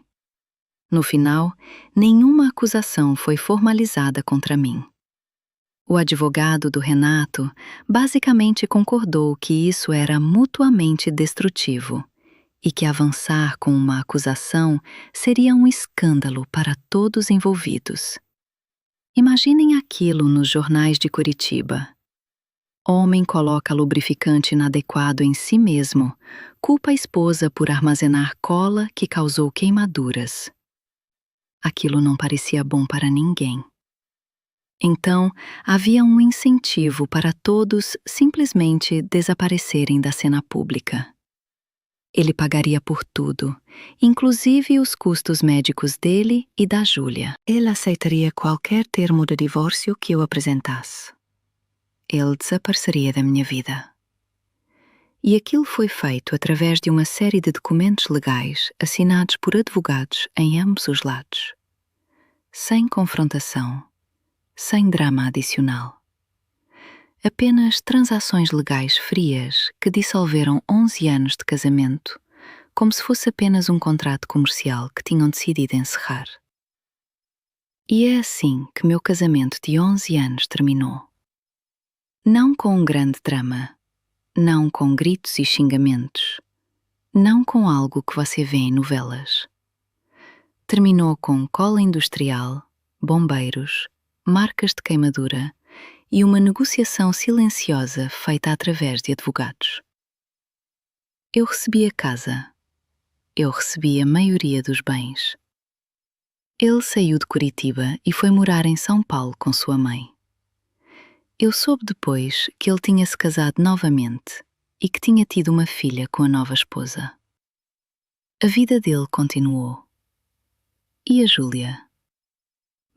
No final, nenhuma acusação foi formalizada contra mim. O advogado do Renato basicamente concordou que isso era mutuamente destrutivo e que avançar com uma acusação seria um escândalo para todos envolvidos. Imaginem aquilo nos jornais de Curitiba. Homem coloca lubrificante inadequado em si mesmo, culpa a esposa por armazenar cola que causou queimaduras. Aquilo não parecia bom para ninguém. Então, havia um incentivo para todos simplesmente desaparecerem da cena pública. Ele pagaria por tudo, inclusive os custos médicos dele e da Júlia. Ele aceitaria qualquer termo de divórcio que eu apresentasse. Ele desapareceria da minha vida. E aquilo foi feito através de uma série de documentos legais assinados por advogados em ambos os lados. Sem confrontação, sem drama adicional. Apenas transações legais frias que dissolveram 11 anos de casamento, como se fosse apenas um contrato comercial que tinham decidido encerrar. E é assim que meu casamento de 11 anos terminou. Não com um grande drama, não com gritos e xingamentos, não com algo que você vê em novelas. Terminou com cola industrial, bombeiros, marcas de queimadura e uma negociação silenciosa feita através de advogados. Eu recebi a casa. Eu recebi a maioria dos bens. Ele saiu de Curitiba e foi morar em São Paulo com sua mãe. Eu soube depois que ele tinha se casado novamente e que tinha tido uma filha com a nova esposa. A vida dele continuou. E a Júlia?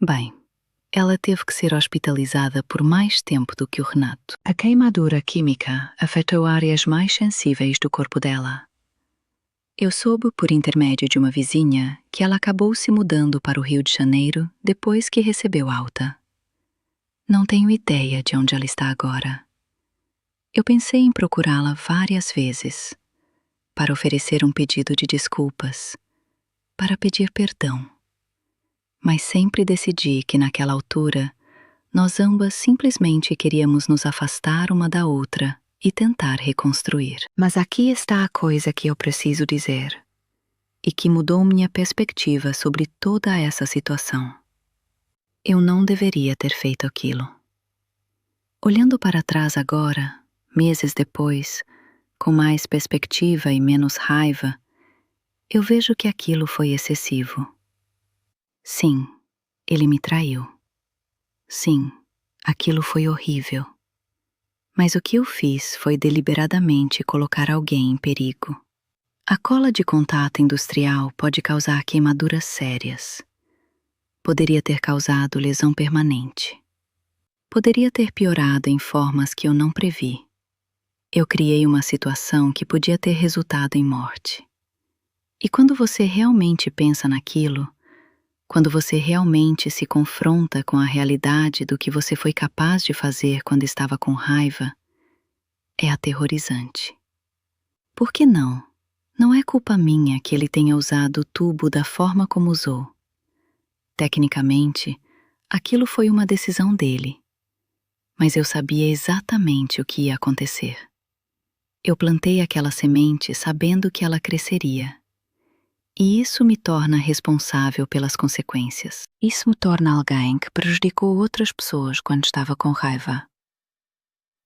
Bem, ela teve que ser hospitalizada por mais tempo do que o Renato. A queimadura química afetou áreas mais sensíveis do corpo dela. Eu soube por intermédio de uma vizinha que ela acabou se mudando para o Rio de Janeiro depois que recebeu alta. Não tenho ideia de onde ela está agora. Eu pensei em procurá-la várias vezes, para oferecer um pedido de desculpas, para pedir perdão. Mas sempre decidi que naquela altura, nós ambas simplesmente queríamos nos afastar uma da outra e tentar reconstruir. Mas aqui está a coisa que eu preciso dizer, e que mudou minha perspectiva sobre toda essa situação. Eu não deveria ter feito aquilo. Olhando para trás agora, meses depois, com mais perspectiva e menos raiva, eu vejo que aquilo foi excessivo. Sim, ele me traiu. Sim, aquilo foi horrível. Mas o que eu fiz foi deliberadamente colocar alguém em perigo. A cola de contato industrial pode causar queimaduras sérias. Poderia ter causado lesão permanente. Poderia ter piorado em formas que eu não previ. Eu criei uma situação que podia ter resultado em morte. E quando você realmente pensa naquilo, quando você realmente se confronta com a realidade do que você foi capaz de fazer quando estava com raiva, é aterrorizante. Por que não? Não é culpa minha que ele tenha usado o tubo da forma como usou. Tecnicamente, aquilo foi uma decisão dele. Mas eu sabia exatamente o que ia acontecer. Eu plantei aquela semente sabendo que ela cresceria. E isso me torna responsável pelas consequências. Isso me torna alguém que prejudicou outras pessoas quando estava com raiva.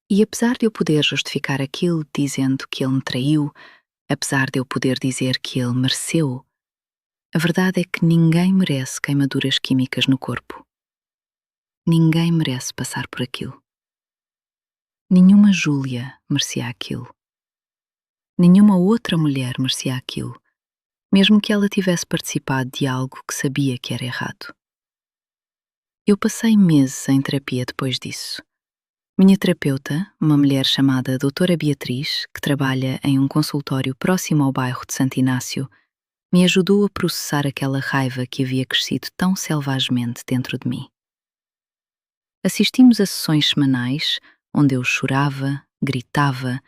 E apesar de eu poder justificar aquilo dizendo que ele me traiu, apesar de eu poder dizer que ele mereceu, a verdade é que ninguém merece queimaduras químicas no corpo. Ninguém merece passar por aquilo. Nenhuma Júlia merecia aquilo. Nenhuma outra mulher merecia aquilo, mesmo que ela tivesse participado de algo que sabia que era errado. Eu passei meses em terapia depois disso. Minha terapeuta, uma mulher chamada Doutora Beatriz, que trabalha em um consultório próximo ao bairro de Santo Inácio, me ajudou a processar aquela raiva que havia crescido tão selvagemente dentro de mim. Assistimos a sessões semanais, onde eu chorava, gritava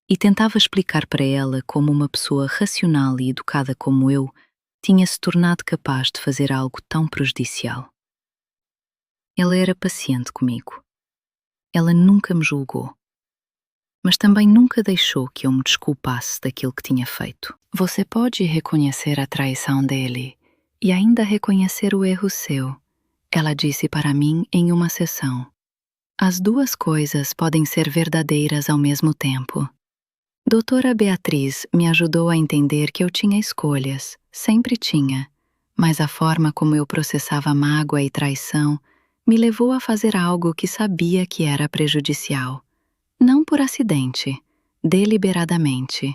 e tentava explicar para ela como uma pessoa racional e educada como eu tinha se tornado capaz de fazer algo tão prejudicial. Ela era paciente comigo. Ela nunca me julgou, mas também nunca deixou que eu me desculpasse daquilo que tinha feito. Você pode reconhecer a traição dele e ainda reconhecer o erro seu, ela disse para mim em uma sessão. As duas coisas podem ser verdadeiras ao mesmo tempo. Doutora Beatriz me ajudou a entender que eu tinha escolhas, sempre tinha, mas a forma como eu processava mágoa e traição me levou a fazer algo que sabia que era prejudicial. Não por acidente, deliberadamente.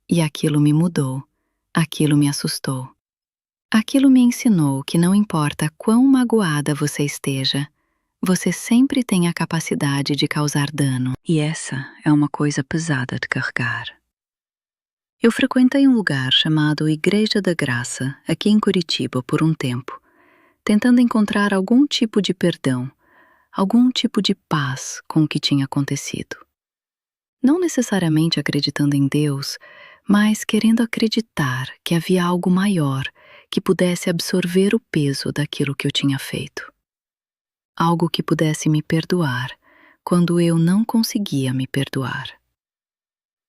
E aquilo me mudou, aquilo me assustou. Aquilo me ensinou que não importa quão magoada você esteja, você sempre tem a capacidade de causar dano. E essa é uma coisa pesada de carregar. Eu frequentei um lugar chamado Igreja da Graça, aqui em Curitiba, por um tempo, tentando encontrar algum tipo de perdão, algum tipo de paz com o que tinha acontecido. Não necessariamente acreditando em Deus, mas querendo acreditar que havia algo maior que pudesse absorver o peso daquilo que eu tinha feito. Algo que pudesse me perdoar quando eu não conseguia me perdoar.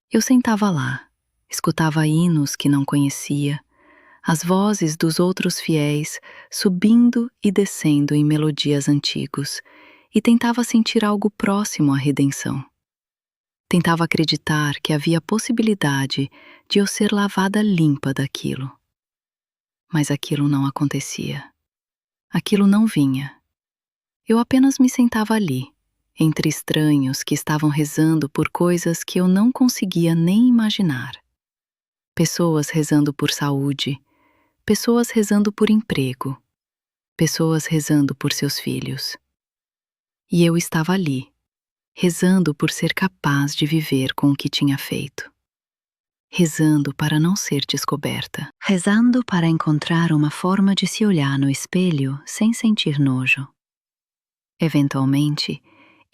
Eu sentava lá, escutava hinos que não conhecia, as vozes dos outros fiéis subindo e descendo em melodias antigos, e tentava sentir algo próximo à redenção. Tentava acreditar que havia possibilidade de eu ser lavada limpa daquilo. Mas aquilo não acontecia. Aquilo não vinha. Eu apenas me sentava ali, entre estranhos que estavam rezando por coisas que eu não conseguia nem imaginar. Pessoas rezando por saúde, pessoas rezando por emprego, pessoas rezando por seus filhos. E eu estava ali, rezando por ser capaz de viver com o que tinha feito. Rezando para não ser descoberta. Rezando para encontrar uma forma de se olhar no espelho sem sentir nojo. Eventualmente,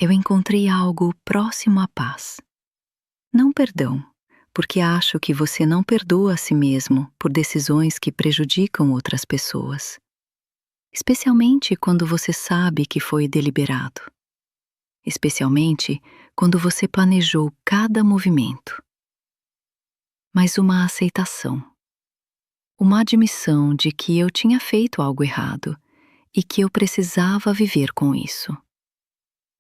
eu encontrei algo próximo à paz. Não perdão, porque acho que você não perdoa a si mesmo por decisões que prejudicam outras pessoas. Especialmente quando você sabe que foi deliberado. Especialmente quando você planejou cada movimento. Mas uma aceitação. Uma admissão de que eu tinha feito algo errado e que eu precisava viver com isso.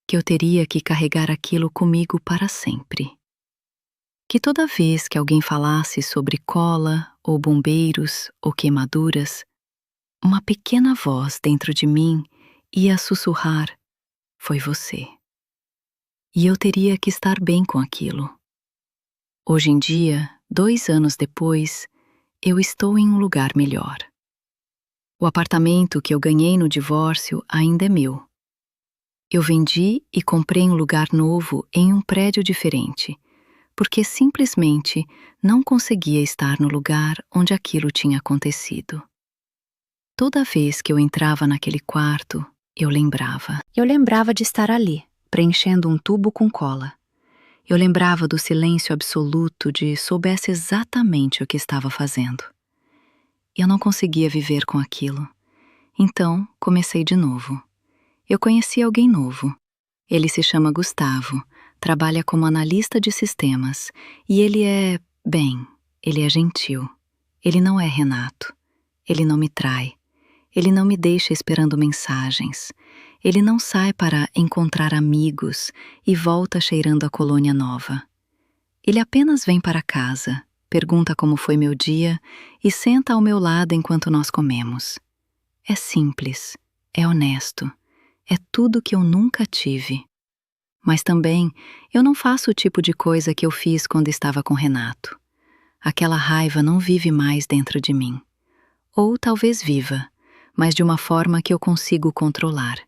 Que eu teria que carregar aquilo comigo para sempre. Que toda vez que alguém falasse sobre cola, ou bombeiros, ou queimaduras, uma pequena voz dentro de mim ia sussurrar: foi você. e eu teria que estar bem com aquilo. Hoje em dia, 2 anos depois, eu estou em um lugar melhor. O apartamento que eu ganhei no divórcio ainda é meu. Eu vendi e comprei um lugar novo em um prédio diferente, porque simplesmente não conseguia estar no lugar onde aquilo tinha acontecido. Toda vez que eu entrava naquele quarto, eu lembrava. Eu lembrava de estar ali, preenchendo um tubo com cola. Eu lembrava do silêncio absoluto de soubesse exatamente o que estava fazendo. Eu não conseguia viver com aquilo. Então, comecei de novo. Eu conheci alguém novo. Ele se chama Gustavo, trabalha como analista de sistemas e ele é gentil. Ele não é Renato. Ele não me trai. Ele não me deixa esperando mensagens. Ele não sai para encontrar amigos e volta cheirando a colônia nova. Ele apenas vem para casa, pergunta como foi meu dia e senta ao meu lado enquanto nós comemos. É simples, é honesto, é tudo que eu nunca tive. Mas também eu não faço o tipo de coisa que eu fiz quando estava com Renato. Aquela raiva não vive mais dentro de mim. Ou talvez viva, mas de uma forma que eu consigo controlar.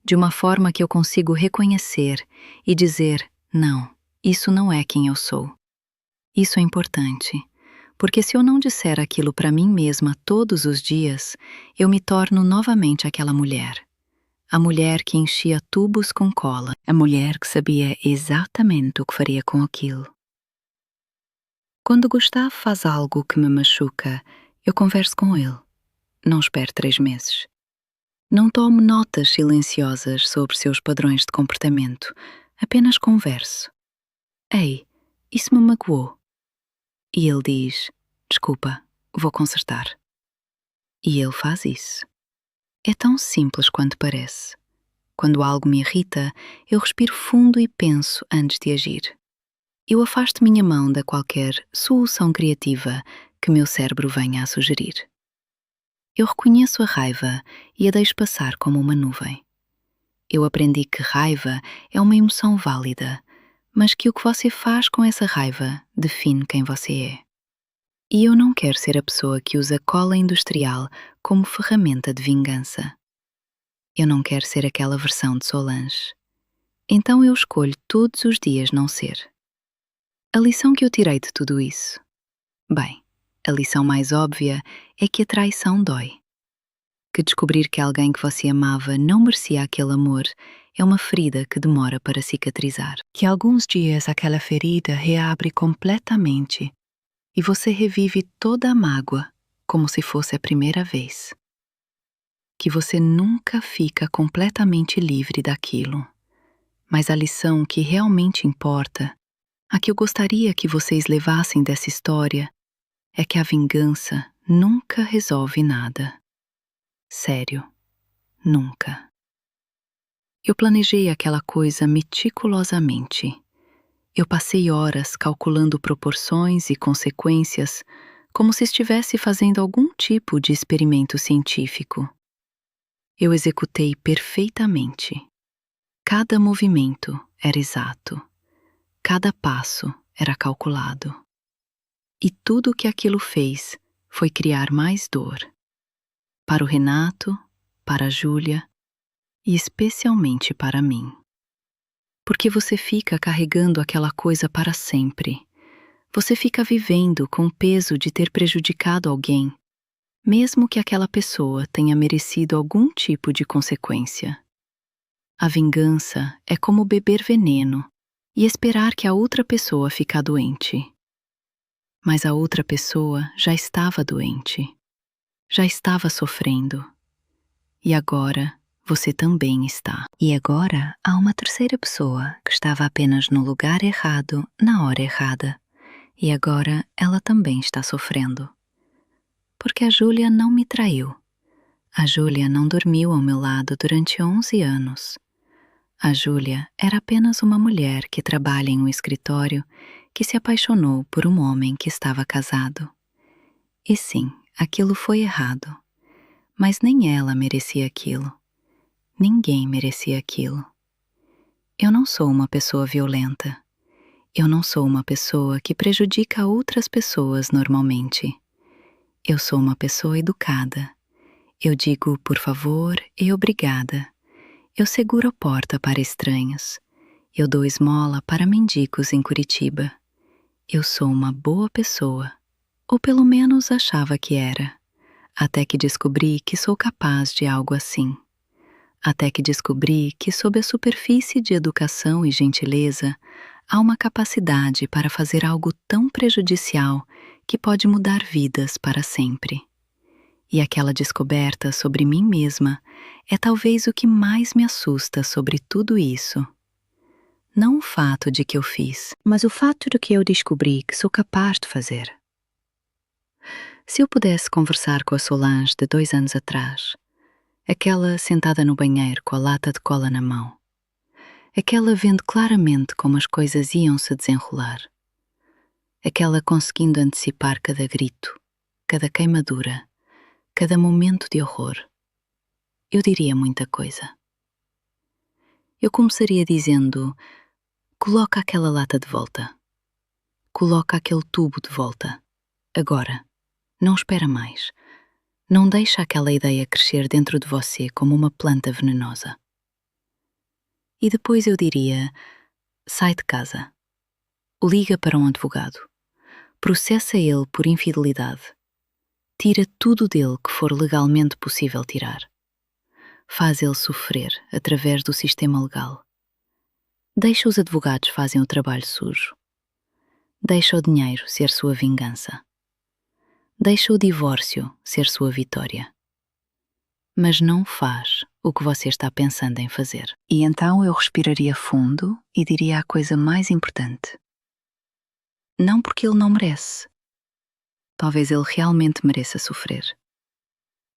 De uma forma que eu consigo reconhecer e dizer, não, isso não é quem eu sou. Isso é importante, porque se eu não disser aquilo para mim mesma todos os dias, eu me torno novamente aquela mulher. A mulher que enchia tubos com cola, a mulher que sabia exatamente o que faria com aquilo. Quando Gustavo faz algo que me machuca, eu converso com ele. Não espero 3 meses. Não tomo notas silenciosas sobre seus padrões de comportamento, apenas converso. Ei, isso me magoou. E ele diz, desculpa, vou consertar. E ele faz isso. É tão simples quanto parece. Quando algo me irrita, eu respiro fundo e penso antes de agir. Eu afasto minha mão da qualquer solução criativa que meu cérebro venha a sugerir. Eu reconheço a raiva e a deixo passar como uma nuvem. Eu aprendi que raiva é uma emoção válida, mas que o que você faz com essa raiva define quem você é. E eu não quero ser a pessoa que usa cola industrial como ferramenta de vingança. Eu não quero ser aquela versão de Solange. Então eu escolho todos os dias não ser. A lição que eu tirei de tudo isso? Bem, a lição mais óbvia é que a traição dói. Que descobrir que alguém que você amava não merecia aquele amor é uma ferida que demora para cicatrizar. Que alguns dias aquela ferida reabre completamente e você revive toda a mágoa como se fosse a primeira vez. Que você nunca fica completamente livre daquilo. Mas a lição que realmente importa, a que eu gostaria que vocês levassem dessa história, é que a vingança nunca resolve nada. Sério, nunca. Eu planejei aquela coisa meticulosamente. Eu passei horas calculando proporções e consequências, como se estivesse fazendo algum tipo de experimento científico. Eu executei perfeitamente. Cada movimento era exato. Cada passo era calculado. E tudo o que aquilo fez foi criar mais dor. Para o Renato, para a Júlia e especialmente para mim. Porque você fica carregando aquela coisa para sempre. Você fica vivendo com o peso de ter prejudicado alguém, mesmo que aquela pessoa tenha merecido algum tipo de consequência. A vingança é como beber veneno e esperar que a outra pessoa fique doente. Mas a outra pessoa já estava doente, já estava sofrendo. E agora você também está. E agora há uma terceira pessoa que estava apenas no lugar errado, na hora errada. E agora ela também está sofrendo. Porque a Júlia não me traiu. A Júlia não dormiu ao meu lado durante 11 anos. A Júlia era apenas uma mulher que trabalha em um escritório que se apaixonou por um homem que estava casado. E sim, aquilo foi errado. Mas nem ela merecia aquilo. Ninguém merecia aquilo. Eu não sou uma pessoa violenta. Eu não sou uma pessoa que prejudica outras pessoas normalmente. Eu sou uma pessoa educada. Eu digo por favor e obrigada. Eu seguro a porta para estranhos. Eu dou esmola para mendigos em Curitiba. Eu sou uma boa pessoa. Ou pelo menos achava que era. Até que descobri que sou capaz de algo assim. Até que descobri que sob a superfície de educação e gentileza, há uma capacidade para fazer algo tão prejudicial que pode mudar vidas para sempre. E aquela descoberta sobre mim mesma é talvez o que mais me assusta sobre tudo isso. Não o fato de que eu fiz, mas o fato de que eu descobri que sou capaz de fazer. Se eu pudesse conversar com a Solange de 2 anos atrás, aquela sentada no banheiro com a lata de cola na mão, aquela vendo claramente como as coisas iam se desenrolar, aquela conseguindo antecipar cada grito, cada queimadura, cada momento de horror, eu diria muita coisa. Eu começaria dizendo: coloca aquela lata de volta, coloca aquele tubo de volta, agora, não espera mais, não deixa aquela ideia crescer dentro de você como uma planta venenosa. E depois eu diria: sai de casa, liga para um advogado, processa ele por infidelidade, tira tudo dele que for legalmente possível tirar. Faz ele sofrer através do sistema legal. Deixa os advogados fazem o trabalho sujo. Deixa o dinheiro ser sua vingança. Deixa o divórcio ser sua vitória. Mas não faz o que você está pensando em fazer. E então eu respiraria fundo e diria a coisa mais importante. Não porque ele não merece. Talvez ele realmente mereça sofrer.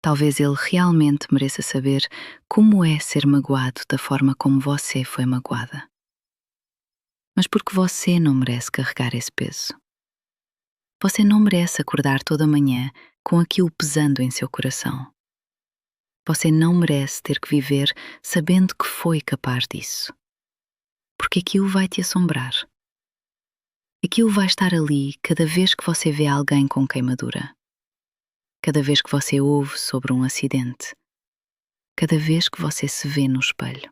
Talvez ele realmente mereça saber como é ser magoado da forma como você foi magoada. Mas porque você não merece carregar esse peso. Você não merece acordar toda manhã com aquilo pesando em seu coração. Você não merece ter que viver sabendo que foi capaz disso. Porque aquilo vai te assombrar. Aquilo vai estar ali cada vez que você vê alguém com queimadura. Cada vez que você ouve sobre um acidente. Cada vez que você se vê no espelho.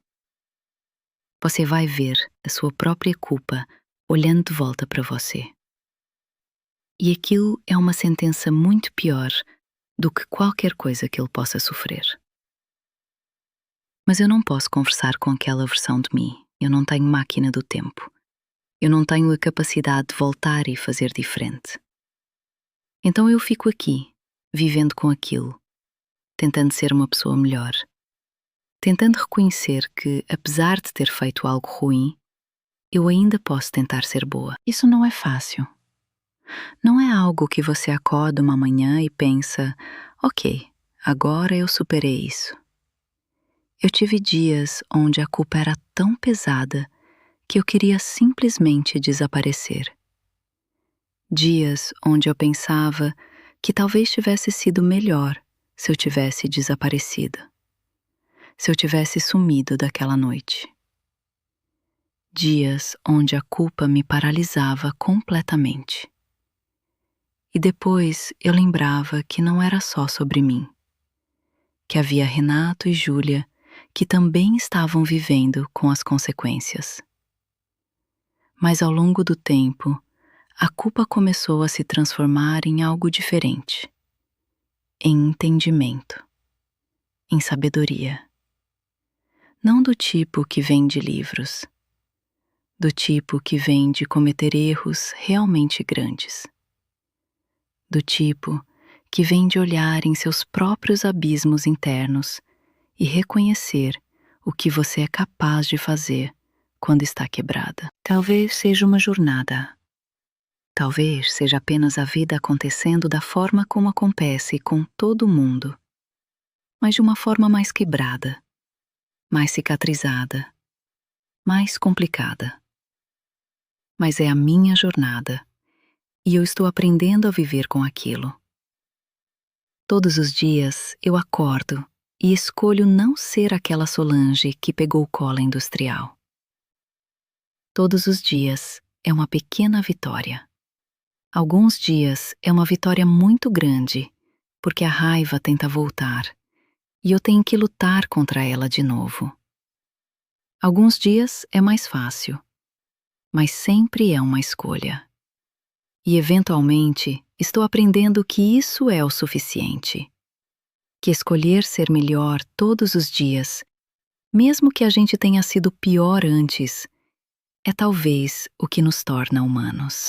Você vai ver a sua própria culpa olhando de volta para você. E aquilo é uma sentença muito pior do que qualquer coisa que ele possa sofrer. Mas eu não posso conversar com aquela versão de mim. Eu não tenho máquina do tempo. Eu não tenho a capacidade de voltar e fazer diferente. Então eu fico aqui, vivendo com aquilo, tentando ser uma pessoa melhor, tentando reconhecer que, apesar de ter feito algo ruim, eu ainda posso tentar ser boa. Isso não é fácil. Não é algo que você acorda uma manhã e pensa: ok, agora eu superei isso. Eu tive dias onde a culpa era tão pesada que eu queria simplesmente desaparecer. Dias onde eu pensava que talvez tivesse sido melhor se eu tivesse desaparecido. Se eu tivesse sumido daquela noite. Dias onde a culpa me paralisava completamente. E depois eu lembrava que não era só sobre mim. Que havia Renato e Júlia que também estavam vivendo com as consequências. Mas ao longo do tempo, a culpa começou a se transformar em algo diferente. Em entendimento. Em sabedoria. Não do tipo que vem de livros. Do tipo que vem de cometer erros realmente grandes. Do tipo que vem de olhar em seus próprios abismos internos e reconhecer o que você é capaz de fazer quando está quebrada. Talvez seja uma jornada. Talvez seja apenas a vida acontecendo da forma como acontece com todo mundo, mas de uma forma mais quebrada, mais cicatrizada, mais complicada. Mas é a minha jornada e eu estou aprendendo a viver com aquilo. Todos os dias eu acordo e escolho não ser aquela Solange que pegou cola industrial. todos os dias é uma pequena vitória. Alguns dias é uma vitória muito grande, porque a raiva tenta voltar e eu tenho que lutar contra ela de novo. Alguns dias é mais fácil, mas sempre é uma escolha. E eventualmente estou aprendendo que isso é o suficiente. Que escolher ser melhor todos os dias, mesmo que a gente tenha sido pior antes, é talvez o que nos torna humanos.